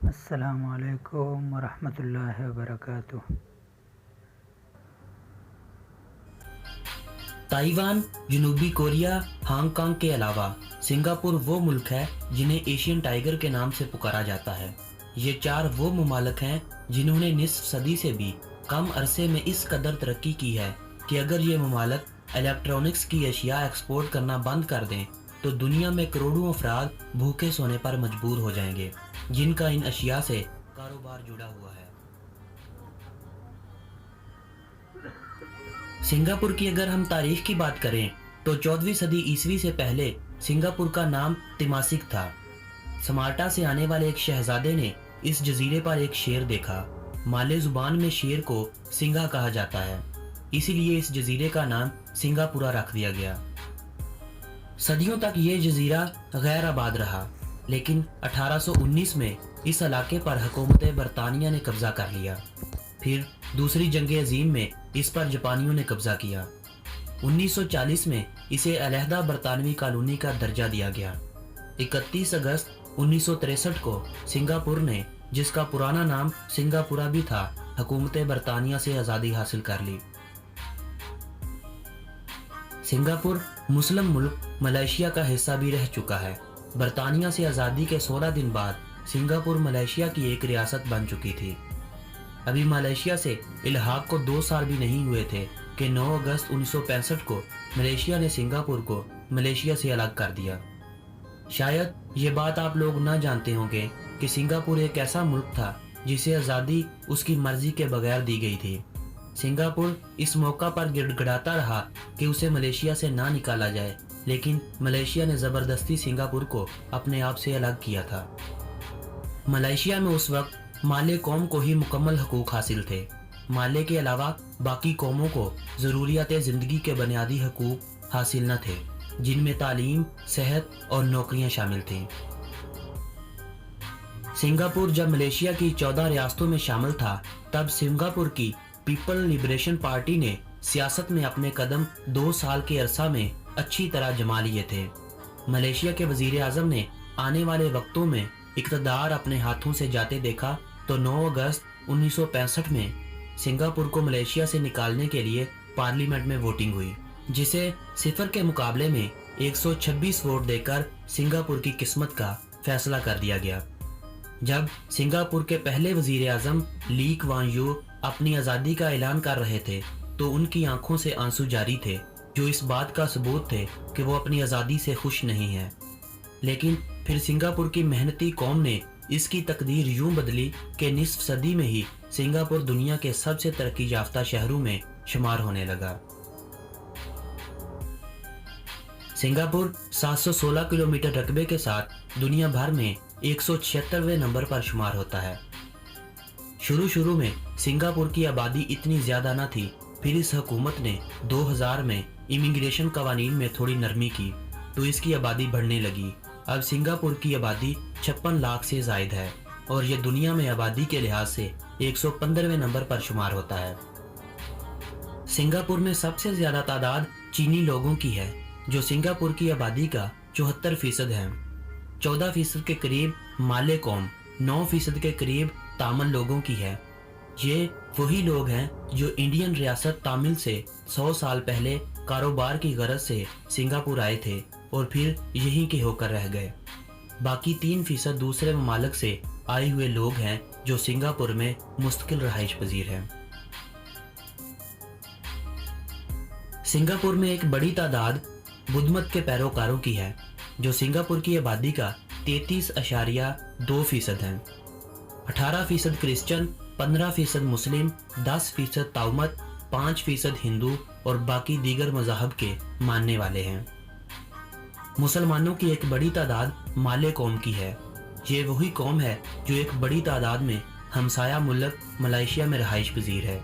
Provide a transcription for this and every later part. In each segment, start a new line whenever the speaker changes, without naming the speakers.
السلام علیکم ورحمۃ اللہ وبرکاتہ۔
تائیوان، جنوبی کوریا، ہانگ کانگ کے علاوہ سنگاپور وہ ملک ہے جنہیں ایشین ٹائیگر کے نام سے پکارا جاتا ہے۔ یہ 4 وہ ممالک ہیں جنہوں نے نصف صدی سے بھی کم عرصے میں اس قدر ترقی کی ہے کہ اگر یہ ممالک الیکٹرانکس کی اشیاء ایکسپورٹ کرنا بند کر دیں تو دنیا میں کروڑوں افراد بھوکے سونے پر مجبور ہو جائیں گے، جن کا ان اشیاء سے کاروبار جڑا ہوا ہے۔ سنگاپور کی اگر ہم تاریخ کی بات کریں تو 14ویں صدی عیسوی سے پہلے سنگاپور کا نام تماسک تھا۔ سمارٹا سے آنے والے ایک شہزادے نے اس جزیرے پر ایک شیر دیکھا۔ مالے زبان میں شیر کو سنگا کہا جاتا ہے، اسی لیے اس جزیرے کا نام سنگاپورا رکھ دیا گیا۔ صدیوں تک یہ جزیرہ غیر آباد رہا، لیکن 1819 میں اس علاقے پر حکومت برطانیہ نے قبضہ کر لیا۔ پھر دوسری جنگ عظیم میں اس پر جاپانیوں نے قبضہ کیا۔ 1940 میں اسے علیحدہ برطانوی کالونی کا درجہ دیا گیا۔ 31 اگست 1963 کو سنگاپور نے، جس کا پرانا نام سنگاپورا بھی تھا، حکومت برطانیہ سے آزادی حاصل کر لی۔ سنگاپور مسلم ملک ملائیشیا کا حصہ بھی رہ چکا ہے۔ برطانیہ سے آزادی کے 16 دن بعد سنگاپور ملائیشیا کی ایک ریاست بن چکی تھی۔ ابھی ملائیشیا سے الحاق کو 2 سال بھی نہیں ہوئے تھے کہ 9 اگست 1965 کو ملائیشیا نے سنگاپور کو ملائیشیا سے الگ کر دیا۔ شاید یہ بات آپ لوگ نہ جانتے ہوں گے کہ سنگاپور ایک ایسا ملک تھا جسے آزادی اس کی مرضی کے بغیر دی گئی تھی۔ سنگاپور اس موقع پر گڑ گڑاتا رہا کہ اسے ملائیشیا سے نہ نکالا جائے، لیکن ملائیشیا نے زبردستی سنگاپور کو اپنے آپ سے الگ کیا تھا۔ ملائیشیا میں اس وقت مالے قوم کو ہی مکمل حقوق حاصل تھے۔ مالے کے علاوہ باقی قوموں کو ضروریات زندگی کے بنیادی حقوق حاصل نہ تھے، جن میں تعلیم، صحت اور نوکریاں شامل تھیں۔ سنگاپور جب ملائیشیا کی 14 ریاستوں میں شامل تھا، تب سنگاپور کی پیپل لبریشن پارٹی نے سیاست میں اپنے قدم 2 سال کے عرصہ میں اچھی طرح جما لیے تھے۔ ملائیشیا کے وزیر اعظم نے آنے والے وقتوں میں اقتدار اپنے ہاتھوں سے جاتے دیکھا تو 9 اگست 1965 میں سنگاپور کو ملائیشیا سے نکالنے کے لیے پارلیمنٹ میں ووٹنگ ہوئی، جسے 0 کے مقابلے میں 126 ووٹ دے کر سنگاپور کی قسمت کا فیصلہ کر دیا گیا۔ جب سنگاپور کے پہلے وزیر اعظم لی کوان یو اپنی آزادی کا اعلان کر رہے تھے تو ان کی آنکھوں سے آنسو جاری تھے، جو اس بات کا ثبوت تھے کہ وہ اپنی آزادی سے خوش نہیں ہیں۔ لیکن پھر سنگاپور کی محنتی قوم نے اس کی تقدیر یوں بدلی کہ نصف صدی میں ہی سنگاپور دنیا کے سب سے ترقی یافتہ شہروں میں شمار ہونے لگا۔ سنگاپور 716 کلومیٹر رقبے کے ساتھ دنیا بھر میں 176ویں نمبر پر شمار ہوتا ہے۔ شروع میں سنگاپور کی آبادی اتنی زیادہ نہ تھی، پھر اس حکومت نے 2000 میں امیگریشن قوانین میں تھوڑی نرمی کی تو اس کی آبادی بڑھنے لگی۔ اب سنگاپور کی آبادی 56 لاکھ سے زائد ہے اور یہ دنیا میں آبادی کے لحاظ سے 115ویں نمبر پر شمار ہوتا ہے۔ سنگاپور میں سب سے زیادہ تعداد چینی لوگوں کی ہے، جو سنگاپور کی آبادی کا 74% ہے۔ 14% کے قریب مالے قوم، 9% کے قریب تامل لوگوں کی ہے۔ یہ وہی لوگ ہیں جو انڈین ریاست تامل سے 100 سال پہلے کاروبار کی غرض سے سنگاپور آئے تھے اور پھر یہیں کے ہو کر رہ گئے۔ باقی 3% دوسرے ممالک سے آئے ہوئے لوگ ہیں جو سنگاپور میں مستقل رہائش پذیر ہیں۔ سنگاپور میں ایک بڑی تعداد بدھ مت کے پیروکاروں کی ہے، جو سنگاپور کی آبادی کا 33.2% ہیں۔ 18% کرسچن، 15% مسلم، 10% تاؤمت، 5% ہندو اور باقی دیگر مذاہب کے ماننے والے ہیں۔ مسلمانوں کی ایک بڑی تعداد مالے قوم کی ہے۔ یہ وہی قوم ہے جو ایک بڑی تعداد میں ہمسایہ ملک ملائیشیا میں رہائش پذیر ہے۔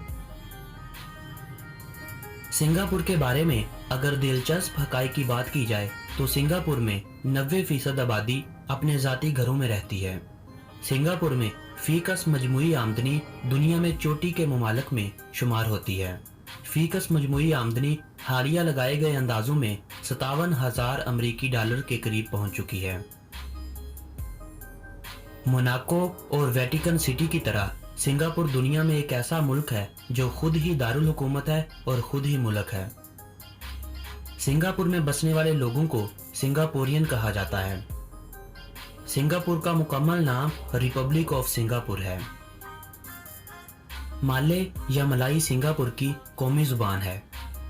سنگاپور کے بارے میں اگر دلچسپ حقائق کی بات کی جائے تو سنگاپور میں 90% آبادی اپنے ذاتی گھروں میں رہتی ہے۔ سنگاپور میں فی کس مجموعی آمدنی دنیا میں چوٹی کے ممالک میں شمار ہوتی ہے۔ فی کس مجموعی آمدنی حالیہ لگائے گئے اندازوں میں 57,000 امریکی ڈالر کے قریب پہنچ چکی ہے۔ मोनाको और वेटिकन सिटी की तरह सिंगापुर दुनिया में एक ऐसा मुल्क है जो खुद ही दारुल हुकूमत है और खुद ही मुल्क है। सिंगापुर में बसने वाले लोगों को सिंगापुरियन कहा जाता है। सिंगापुर का मुकम्मल नाम रिपब्लिक ऑफ सिंगापुर है। माले या मलाई सिंगापुर की कौमी जुबान है।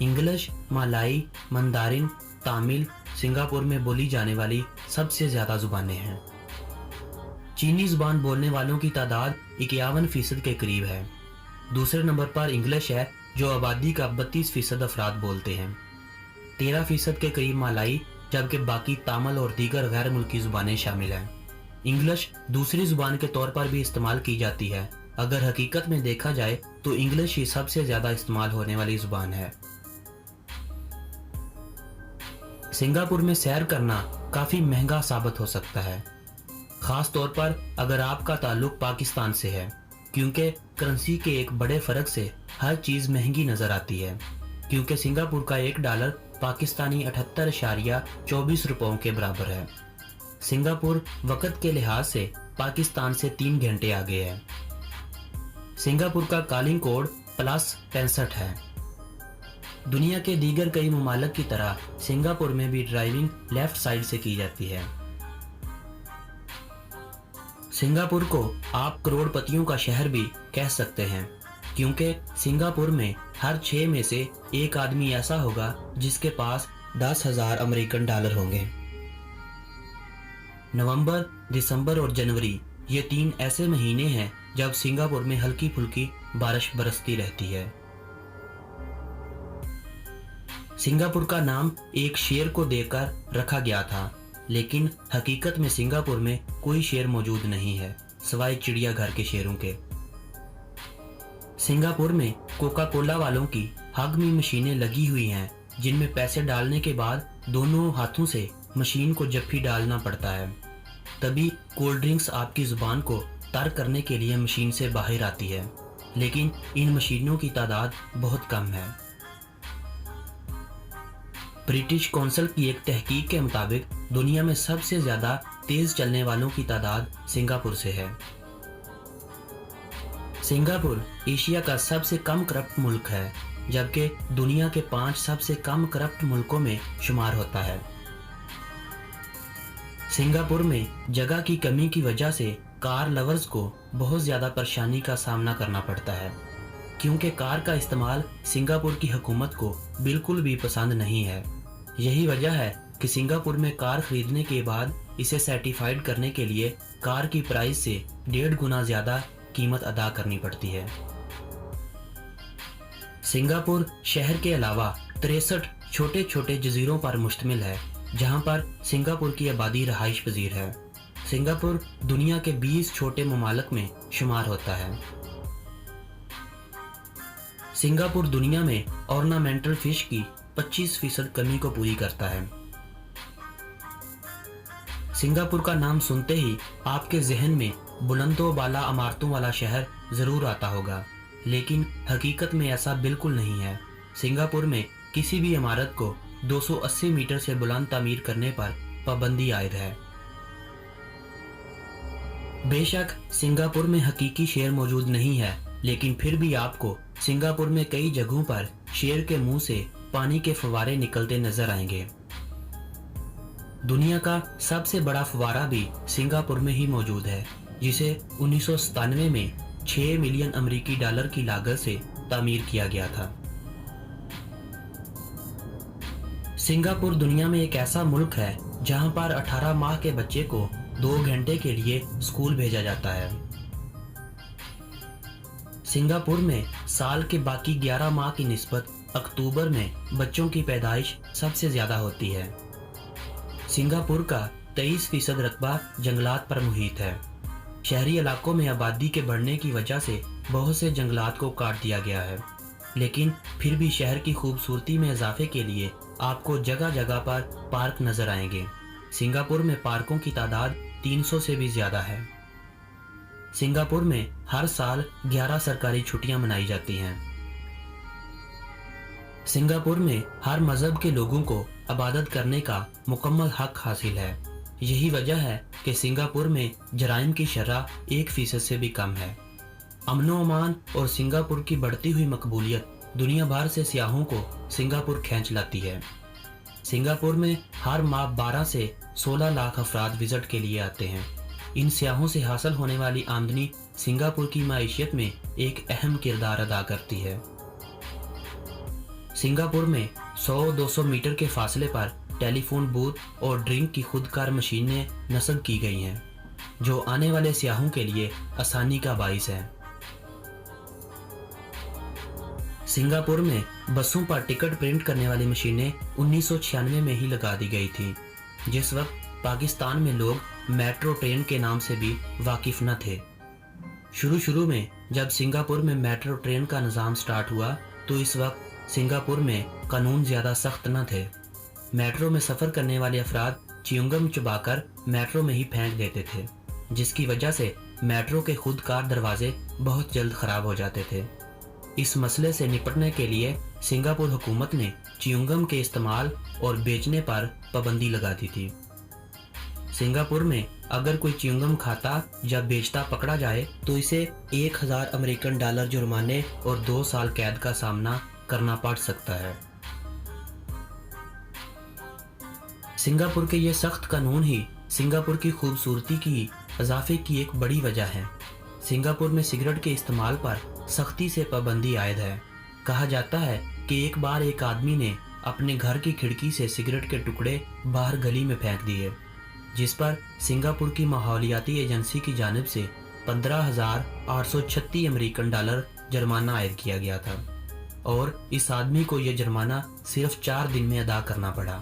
इंग्लिश, मलाई, मंदारिन, तमिल सिंगापुर में बोली जाने वाली सबसे ज्यादा जुबानें हैं। चीनी जुबान बोलने वालों की तादाद 51% के करीब है। दूसरे नंबर पर इंग्लिश है जो आबादी का 32% अफराद बोलते हैं। 13% के करीब मलाई, जबकि बाकी तामिल और दीगर गैर मुल्की जुबानें शामिल हैं। इंग्लिश दूसरी जुबान के तौर पर भी इस्तेमाल की जाती है। अगर हकीकत में देखा जाए तो इंग्लिश ही सबसे ज्यादा इस्तेमाल होने वाली जुबान है। सिंगापुर में सैर करना काफी महंगा साबित हो सकता है, खास तौर पर अगर आपका ताल्लुक पाकिस्तान से है, क्योंकि करेंसी के एक बड़े फर्क से हर चीज महंगी नजर आती है। क्योंकि सिंगापुर का $1 पाकिस्तानी 78.24 रुपयों के बराबर है। सिंगापुर वक्त के लिहाज से पाकिस्तान से 3 घंटे आगे है। सिंगापुर का कॉलिंग कोड +65 है। दुनिया के दीगर कई ममालिक की तरह सिंगापुर में भी ड्राइविंग लेफ्ट साइड से की जाती है। सिंगापुर को आप करोड़पतियों का शहर भी कह सकते हैं, क्योंकि सिंगापुर में हर 6 में से एक आदमी ऐसा होगा जिसके पास 10,000 अमेरिकन डॉलर होंगे। नवंबर, दिसंबर और जनवरी ये 3 ऐसे महीने हैं जब सिंगापुर में हल्की फुल्की बारिश बरसती रहती है। सिंगापुर का नाम एक शेर को देकर रखा गया था, लेकिन हकीकत में सिंगापुर में कोई शेर मौजूद नहीं है सिवाय चिड़ियाघर के शेरों के। सिंगापुर में कोका कोला वालों की हगमी मशीनें लगी हुई हैं, जिनमें पैसे डालने के बाद दोनों हाथों से मशीन को जफ्फी डालना पड़ता है, तभी कोल्ड ड्रिंक्स आपकी जुबान को तर करने के लिए मशीन से बाहर आती है। लेकिन इन मशीनों की तादाद बहुत कम है। ब्रिटिश कौंसिल की एक तहकीक के मुताबिक दुनिया में सबसे ज्यादा तेज चलने वालों की तादाद सिंगापुर से है। सिंगापुर एशिया का सबसे कम करप्ट मुल्क है, जबकि दुनिया के 5 सबसे कम करप्ट मुल्कों में शुमार होता है। सिंगापुर में जगह की कमी की वजह से कार लवर्स को बहुत ज्यादा परेशानी का सामना करना पड़ता है, क्योंकि कार का इस्तेमाल सिंगापुर की हुकूमत को बिल्कुल भी पसंद नहीं है। यही वजह है कि सिंगापुर में कार खरीदने के बाद इसे सर्टिफाइड करने के लिए कार की प्राइस से 1.5 गुना ज्यादा कीमत अदा करनी पड़ती है। सिंगापुर शहर के अलावा 63 छोटे छोटे जजीरों पर मुश्तमिल है, जहां पर सिंगापुर की आबादी रहाइश पजीर है। सिंगापुर दुनिया के 20 छोटे ममालिक में शुमार होता है। सिंगापुर दुनिया में ऑर्नामेंटल फिश की 25% कमी को पूरी करता है। सिंगापुर का नाम सुनते ही आपके जहन में बुलंदों बाला इमारतों वाला शहर जरूर आता होगा, लेकिन हकीकत में ऐसा बिल्कुल नहीं है। सिंगापुर में किसी भी इमारत को 280 मीटर से बुलंद तामीर करने पर पाबंदी आयद है। बेशक सिंगापुर में हकीकी शेर मौजूद नहीं है, लेकिन फिर भी आपको सिंगापुर में कई जगहों पर शेर के मुंह से पानी के फव्वारे निकलते नजर आएंगे। दुनिया का सबसे बड़ा फव्वारा भी सिंगापुर में ही मौजूद है, जिसे 1997 में 6 मिलियन अमेरिकी डॉलर की लागत से तामीर किया गया था। सिंगापुर दुनिया में एक ऐसा मुल्क है जहां पर 18 माह के बच्चे को 2 घंटे के लिए स्कूल भेजा जाता है। सिंगापुर में साल के बाकी 11 माह की निस्बत अक्टूबर में बच्चों की पैदाइश सबसे ज्यादा होती है। सिंगापुर का 23% रकबा जंगलात पर मुहित है। शहरी इलाकों में आबादी के बढ़ने की वजह से बहुत से जंगलात को काट दिया गया है, लेकिन फिर भी शहर की खूबसूरती में इजाफे के लिए आपको जगह जगह पर पार्क नजर आएंगे। सिंगापुर में पार्कों की तादाद 300 से भी ज्यादा है। सिंगापुर में हर साल 11 सरकारी छुट्टियां मनाई जाती हैं। सिंगापुर में हर मजहब के लोगों को इबादत करने का मुकम्मल हक हासिल है। यही वजह है कि सिंगापुर में जराइम की शरह 1% से भी कम है। अमनो अमान और सिंगापुर की बढ़ती हुई मकबूलियत दुनिया भर से सियाहों को सिंगापुर खींच लाती है। सिंगापुर में हर माह 12 से 16 लाख अफराद विजिट के लिए आते हैं। इन सियाहों से हासिल होने वाली आमदनी सिंगापुर की माइशियत में एक अहम किरदार अदा करती है। सिंगापुर में 100-200 मीटर के फासले पर टेलीफोन बूथ और ड्रिंक की खुदकार मशीनें नस्ब की गई हैं, जो आने वाले सियाहों के लिए आसानी का बाइस है। सिंगापुर में बसों पर टिकट प्रिंट करने वाली मशीनें 1996 में ही लगा दी गई थी, जिस वक्त पाकिस्तान में लोग मेट्रो ट्रेन के नाम से भी वाकिफ न थे। शुरू में जब सिंगापुर में मेट्रो ट्रेन का निज़ाम स्टार्ट हुआ तो इस वक्त सिंगापुर में कानून ज़्यादा सख्त न थे। मेट्रो में सफ़र करने वाले अफराद च्युइंगम चबाकर मेट्रो में ही फेंक देते थे, जिसकी वजह से मेट्रो के खुदकार दरवाजे बहुत जल्द ख़राब हो जाते थे। इस मसले से निपटने के लिए सिंगापुर हुकूमत ने च्युइंगम के इस्तेमाल और बेचने पर पाबंदी लगा दी थी। सिंगापुर में अगर कोई च्युइंगम खाता या बेचता पकड़ा जाए तो इसे 1000 अमेरिकन डॉलर जुर्माने और 2 साल कैद का सामना करना पड़ सकता है। सिंगापुर के ये सख्त कानून ही सिंगापुर की खूबसूरती की इजाफे की एक बड़ी वजह है। सिंगापुर में सिगरेट के इस्तेमाल पर सख्ती से पाबंदी आयद है। कहा जाता है कि एक बार एक आदमी ने अपने घर की खिड़की से सिगरेट के टुकड़े बाहर गली में फेंक दिए, जिस पर सिंगापुर की माहौलियाती एजेंसी की जानिब से 15,836 अमेरिकन डॉलर जुर्माना आयद किया गया था और इस आदमी को यह जुर्माना सिर्फ 4 दिन में अदा करना पड़ा।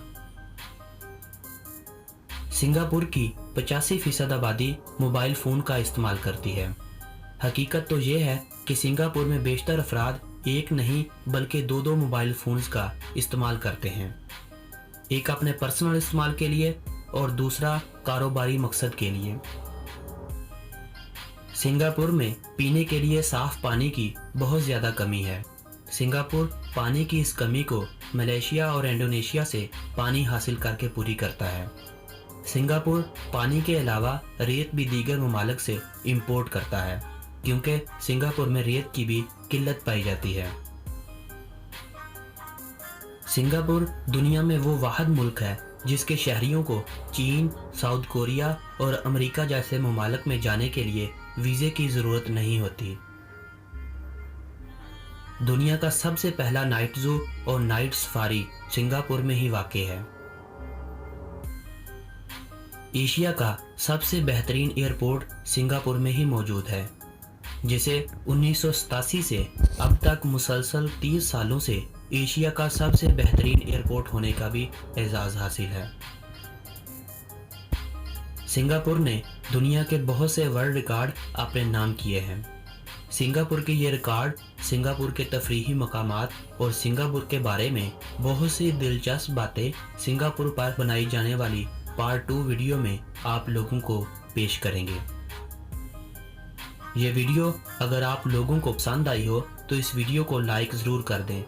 सिंगापुर की 85% आबादी मोबाइल फ़ोन का इस्तेमाल करती है। हकीकत तो ये है कि सिंगापुर में बेशतर अफराद एक नहीं बल्कि 2-2 मोबाइल फ़ोन्स का इस्तेमाल करते हैं, एक अपने पर्सनल इस्तेमाल के लिए और दूसरा कारोबारी मकसद के लिए। सिंगापुर में पीने के लिए साफ पानी की बहुत ज़्यादा कमी है। सिंगापुर पानी की इस कमी को मलेशिया और इंडोनेशिया से पानी हासिल करके पूरी करता है। सिंगापुर पानी के अलावा रेत भी दीगर ममालिक से इंपोर्ट करता है, क्योंकि सिंगापुर में रेत की भी किल्लत पाई जाती है। सिंगापुर दुनिया में वो वाहिद मुल्क है जिसके शहरियों को चीन, साउथ कोरिया और अमेरिका जैसे ममालिक में जाने के लिए वीज़े की ज़रूरत नहीं होती। दुनिया का सबसे पहला नाइट ज़ू और नाइट सफारी सिंगापुर में ही वाक़ई है। एशिया का सबसे बेहतरीन एयरपोर्ट सिंगापुर में ही मौजूद है, जिसे 1987 से अब तक मुसलसल 30 सालों से एशिया का सबसे बेहतरीन एयरपोर्ट होने का भी एजाज़ हासिल है। सिंगापुर ने दुनिया के बहुत से वर्ल्ड रिकॉर्ड अपने नाम किए हैं। सिंगापुर के ये रिकॉर्ड सिंगापुर के तफरीही मकामात और सिंगापुर के बारे में बहुत सी दिलचस्प बातें सिंगापुर पर बनाई जाने वाली पार्ट 2 वीडियो में आप लोगों को पेश करेंगे। ये वीडियो अगर आप लोगों को पसंद आई हो तो इस वीडियो को लाइक ज़रूर कर दें